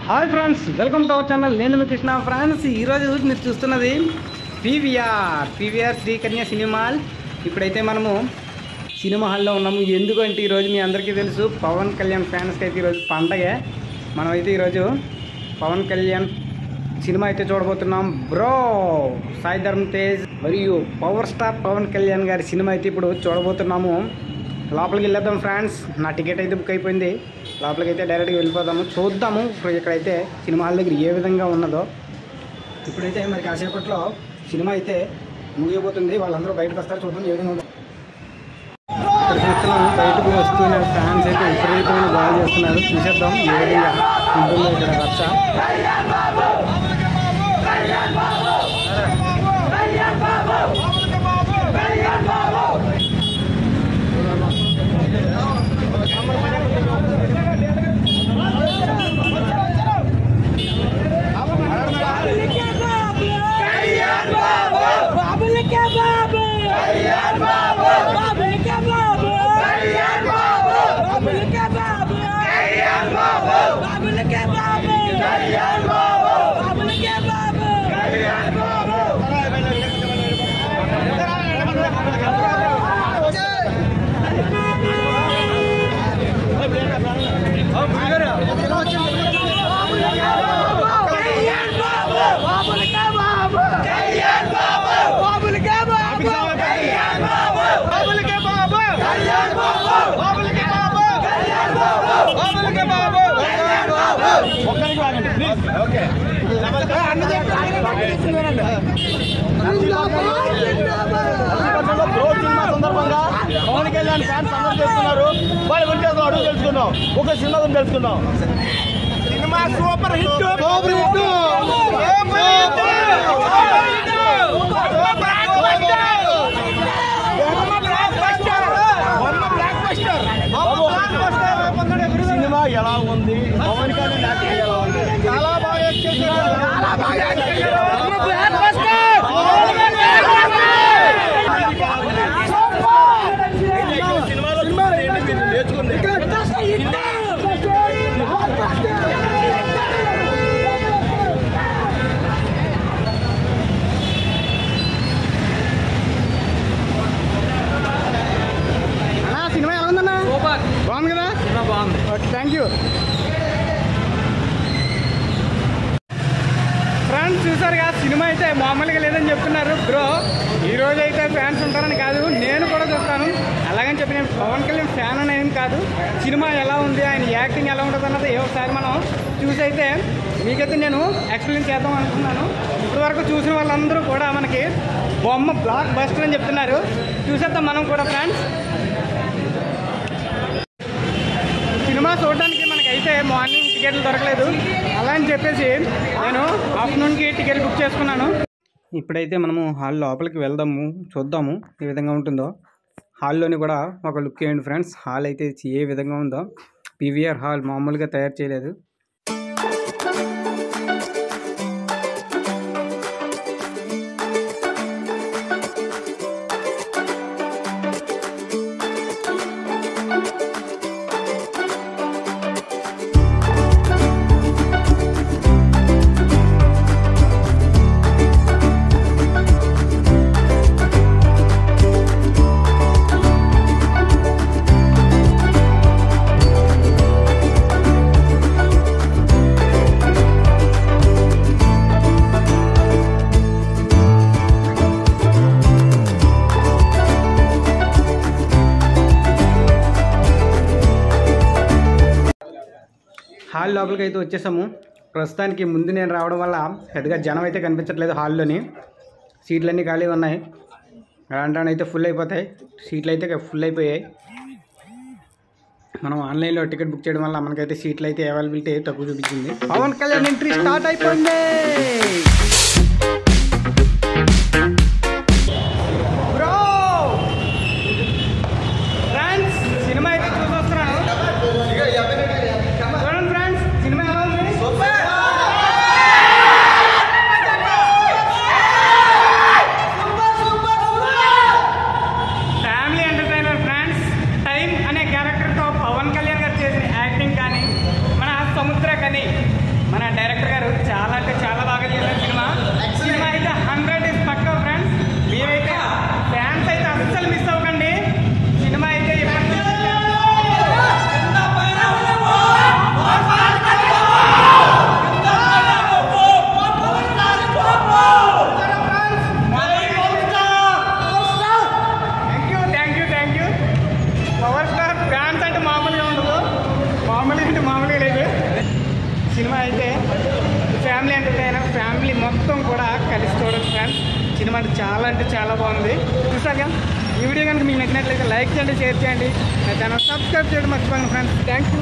Hi friends, welcome to our channel. నేను మీ Krishna. Friends, ఈరోజు మీరు చూస్తున్నది పీవీఆర్ శ్రీ కన్య సినిమా హాల్. ఇప్పుడైతే మనము సినిమా హాల్లో ఉన్నాము. ఎందుకంటే ఈరోజు మీ అందరికీ తెలుసు, పవన్ కళ్యాణ్ ఫ్యాన్స్కి అయితే ఈరోజు పండగే. మనమైతే ఈరోజు పవన్ కళ్యాణ్ సినిమా అయితే చూడబోతున్నాం. బ్రో సాయి ధర్మ్ తేజ్ మరియు పవర్ స్టార్ పవన్ కళ్యాణ్ గారి సినిమా అయితే ఇప్పుడు చూడబోతున్నాము. లోపలికి వెళ్ళేద్దాం ఫ్రెండ్స్. నా టికెట్ అయితే బుక్ అయిపోయింది. లోపలికి అయితే డైరెక్ట్గా వెళ్ళిపోదాము. చూద్దాము ఇక్కడైతే సినిమా హాల్ దగ్గర ఏ విధంగా ఉన్నదో. ఇప్పుడైతే మరి కాసేపట్లో సినిమా అయితే ముగిపోతుంది. వాళ్ళందరూ బయటకు వస్తారు. చూద్దాం ఏ విధంగా ఉందో. ఇక్కడ చూస్తున్నాము, బయటకు వస్తున్న ఫ్యాన్స్ అయితే విపరీతమైన బాగా చేస్తున్నారు. చూసేద్దాం ఏ విధంగా ఉంటుందో ఇక్కడ రచ్చ. సందర్భంగా పవన్ కళ్యాణ్ ఫ్యాన్స్ అందరూ చేస్తున్నారు. వాళ్ళు వింటేదో అడుగు తెలుసుకుందాం. ఒక సినిమా తెలుసుకుందాం. Cinema super hit. సినిమా ఎలా ఉంది? పవన్ కళ్యాణ్ యాక్టింగ్ ఎలా ఉంది? చాలా బాగా యాక్ట్ చేశారు. సినిమా ఎలా ఉందన్నా? బాగుంది కదా? బాగుంది. Thank you friends. చూసారు కదా, సినిమా అయితే మామూలుగా లేదని చెప్తున్నారు. బ్రో ఈరోజు అయితే ఫ్యాన్స్ ఉంటారని కాదు, నేను కూడా చూస్తాను. అలాగని చెప్పి నేను పవన్ కళ్యాణ్ ఫ్యాన్ అని ఏం కాదు. సినిమా ఎలా ఉంది, ఆయన యాక్టింగ్ ఎలా ఉంటుంది అన్నది ఒకసారి మనం చూసి అయితే మీకైతే నేను ఎక్స్ప్లెయిన్ చేద్దాం అనుకున్నాను. ఇప్పటివరకు చూసిన వాళ్ళందరూ కూడా మనకి బొమ్మ బ్లాక్ బస్టర్ అని చెప్తున్నారు. చూసేద్దాం మనం కూడా ఫ్రెండ్స్. సినిమా చూడడానికి మనకైతే మార్నింగ్ టికెట్లు దొరకలేదు. అలా అని చెప్పేసి నేను ఆఫ్టర్నూన్కి టికెట్ బుక్ చేసుకున్నాను. ఇప్పుడైతే మనము హాల్ లోపలికి వెళ్దాము, చూద్దాము ఏ విధంగా ఉంటుందో. హాల్లోని కూడా ఒక లుక్ వేయండి ఫ్రెండ్స్. హాల్ అయితే ఏ విధంగా ఉందో. పీవీఆర్ హాల్ మామూలుగా తయారు చేయలేదు. హాల్ లోపలికి అయితే వచ్చేసాము. ప్రస్తుతానికి ముందు నేను రావడం వల్ల పెద్దగా జనం అయితే కనిపించట్లేదు. హాల్లోని సీట్లన్నీ ఖాళీ ఉన్నాయి. రాను ఫుల్ అయిపోతాయి. సీట్లు అయితే ఫుల్ అయిపోయాయి. మనం ఆన్లైన్లో టికెట్ బుక్ చేయడం వల్ల మనకైతే సీట్లు అయితే అవైలబిలిటీ తక్కువ చూపించింది. పవన్ కళ్యాణ్ ఎంట్రీ స్టార్ట్ అయిపోయింది. బ్రో ఫ్రెండ్స్, సినిమా అయితే చూసి వస్తున్నాను. చూడండి ఫ్రెండ్స్, సినిమా ఎలా ఉంది? Family entertainer friends. టైం అనే క్యారెక్టర్తో పవన్ కళ్యాణ్ గారు చేసిన యాక్టింగ్ కానీ, మన సముద్ర కానీ, మన సినిమా అంటే చాలా బాగుంది. చూసారుగా ఈ వీడియో కనుక మీకు నచ్చినట్లయితే లైక్ చేయండి, షేర్ చేయండి, నా ఛానల్ సబ్స్క్రైబ్ చేయడం మర్చిపోండి ఫ్రెండ్స్. Thank you.